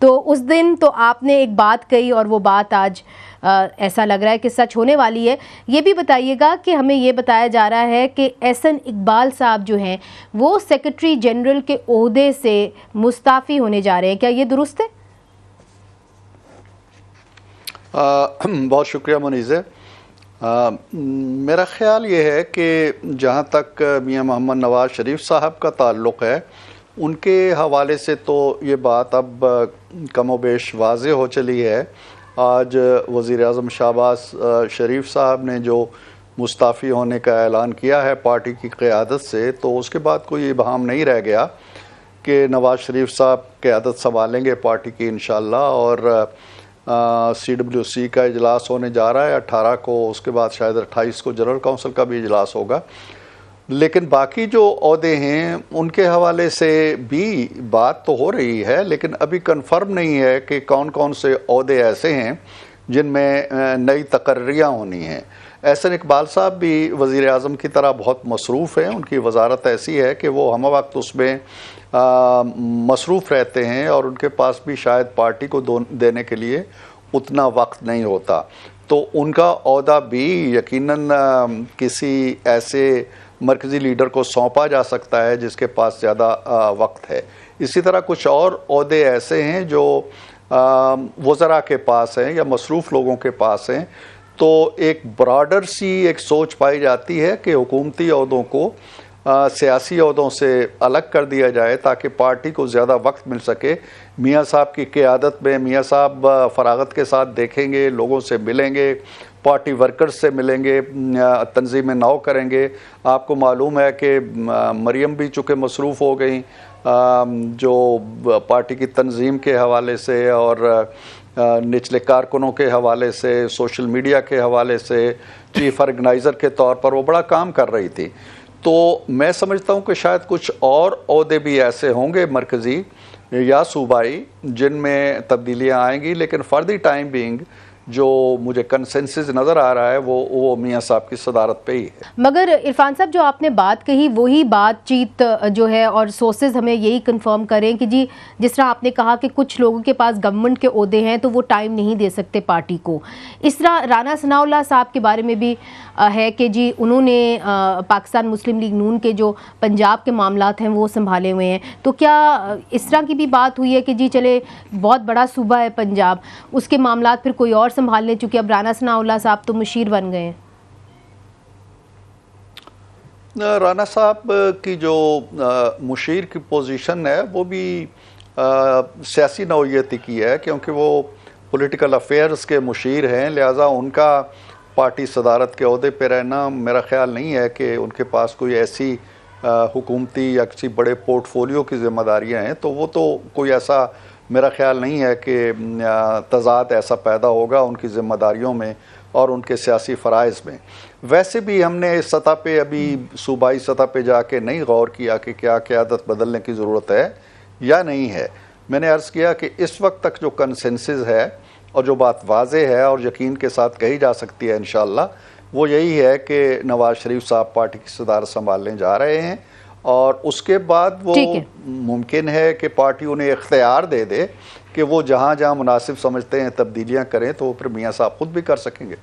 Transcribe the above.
تو اس دن تو آپ نے ایک بات کہی اور وہ بات آج ایسا لگ رہا ہے کہ سچ ہونے والی ہے. یہ بھی بتائیے گا کہ ہمیں یہ بتایا جا رہا ہے کہ احسن اقبال صاحب جو ہیں وہ سیکرٹری جنرل کے عہدے سے مستعفی ہونے جا رہے ہیں، کیا یہ درست ہے؟ بہت شکریہ منیزہ. میرا خیال یہ ہے کہ جہاں تک میاں محمد نواز شریف صاحب کا تعلق ہے، ان کے حوالے سے تو یہ بات اب کم و بیش واضح ہو چلی ہے. آج وزیر اعظم شہباز شریف صاحب نے جو مستعفی ہونے کا اعلان کیا ہے پارٹی کی قیادت سے، تو اس کے بعد کوئی ابہام نہیں رہ گیا کہ نواز شریف صاحب قیادت سنبھالیں گے پارٹی کی انشاءاللہ. اور CWC کا اجلاس ہونے جا رہا ہے 18 کو، اس کے بعد شاید 28 کو جنرل کونسل کا بھی اجلاس ہوگا. لیکن باقی جو عہدے ہیں ان کے حوالے سے بھی بات تو ہو رہی ہے، لیکن ابھی کنفرم نہیں ہے کہ کون کون سے عہدے ایسے ہیں جن میں نئی تقرریاں ہونی ہیں. احسن اقبال صاحب بھی وزیر اعظم کی طرح بہت مصروف ہیں. ان کی وزارت ایسی ہے کہ وہ ہمہ وقت اس میں مصروف رہتے ہیں اور ان کے پاس بھی شاید پارٹی کو دینے کے لیے اتنا وقت نہیں ہوتا. تو ان کا عہدہ بھی یقیناً کسی ایسے مرکزی لیڈر کو سونپا جا سکتا ہے جس کے پاس زیادہ وقت ہے. اسی طرح کچھ اور عہدے ایسے ہیں جو وزراء کے پاس ہیں یا مصروف لوگوں کے پاس ہیں. تو ایک براڈر سی ایک سوچ پائی جاتی ہے کہ حکومتی عہدوں کو سیاسی عہدوں سے الگ کر دیا جائے تاکہ پارٹی کو زیادہ وقت مل سکے. میاں صاحب کی قیادت میں میاں صاحب فراغت کے ساتھ دیکھیں گے، لوگوں سے ملیں گے، پارٹی ورکرز سے ملیں گے، تنظیم نو کریں گے. آپ کو معلوم ہے کہ مریم بھی چونکہ مصروف ہو گئیں جو پارٹی کی تنظیم کے حوالے سے اور نچلے کارکنوں کے حوالے سے، سوشل میڈیا کے حوالے سے، چیف آرگنائزر کے طور پر وہ بڑا کام کر رہی تھی. تو میں سمجھتا ہوں کہ شاید کچھ اور عہدے بھی ایسے ہوں گے مرکزی یا صوبائی جن میں تبدیلیاں آئیں گی، لیکن فار دی ٹائم بینگ جو مجھے کنسنسس نظر آ رہا ہے وہ میاں صاحب کی صدارت پہ ہی ہے. مگر عرفان صاحب جو آپ نے بات کہی وہی بات چیت جو ہے اور سورسز ہمیں یہی کنفرم کریں کہ جی جس طرح آپ نے کہا کہ کچھ لوگوں کے پاس گورنمنٹ کے عہدے ہیں تو وہ ٹائم نہیں دے سکتے پارٹی کو، اس طرح رانا ثناء اللہ صاحب کے بارے میں بھی ہے کہ جی انہوں نے پاکستان مسلم لیگ نون کے جو پنجاب کے معاملات ہیں وہ سنبھالے ہوئے ہیں. تو کیا اس طرح کی بھی بات ہوئی ہے کہ جی چلے بہت بڑا صوبہ ہے پنجاب، اس کے معاملات پھر کوئی اور سنبھال لیں چونکہ اب رانا ثناء اللہ صاحب تو مشیر بن گئے ہیں؟ رانا صاحب کی جو مشیر کی پوزیشن ہے وہ بھی سیاسی نوعیتی کی ہے، کیونکہ وہ پولیٹیکل افیئرز کے مشیر ہیں، لہٰذا ان کا پارٹی صدارت کے عہدے پہ رہنا میرا خیال نہیں ہے کہ ان کے پاس کوئی ایسی حکومتی یا کسی بڑے پورٹ فولیو کی ذمہ داریاں ہیں. تو وہ تو کوئی ایسا میرا خیال نہیں ہے کہ تضاد ایسا پیدا ہوگا ان کی ذمہ داریوں میں اور ان کے سیاسی فرائض میں. ویسے بھی ہم نے اس سطح پہ ابھی صوبائی سطح پہ جا کے نہیں غور کیا کہ کیا قیادت بدلنے کی ضرورت ہے یا نہیں ہے. میں نے عرض کیا کہ اس وقت تک جو کنسنسس ہے اور جو بات واضح ہے اور یقین کے ساتھ کہی جا سکتی ہے انشاءاللہ وہ یہی ہے کہ نواز شریف صاحب پارٹی کی صدارت سنبھالنے جا رہے ہیں. اور اس کے بعد وہ ممکن ہے کہ پارٹی انہیں اختیار دے دے کہ وہ جہاں جہاں مناسب سمجھتے ہیں تبدیلیاں کریں، تو وہ پھر میاں صاحب خود بھی کر سکیں گے.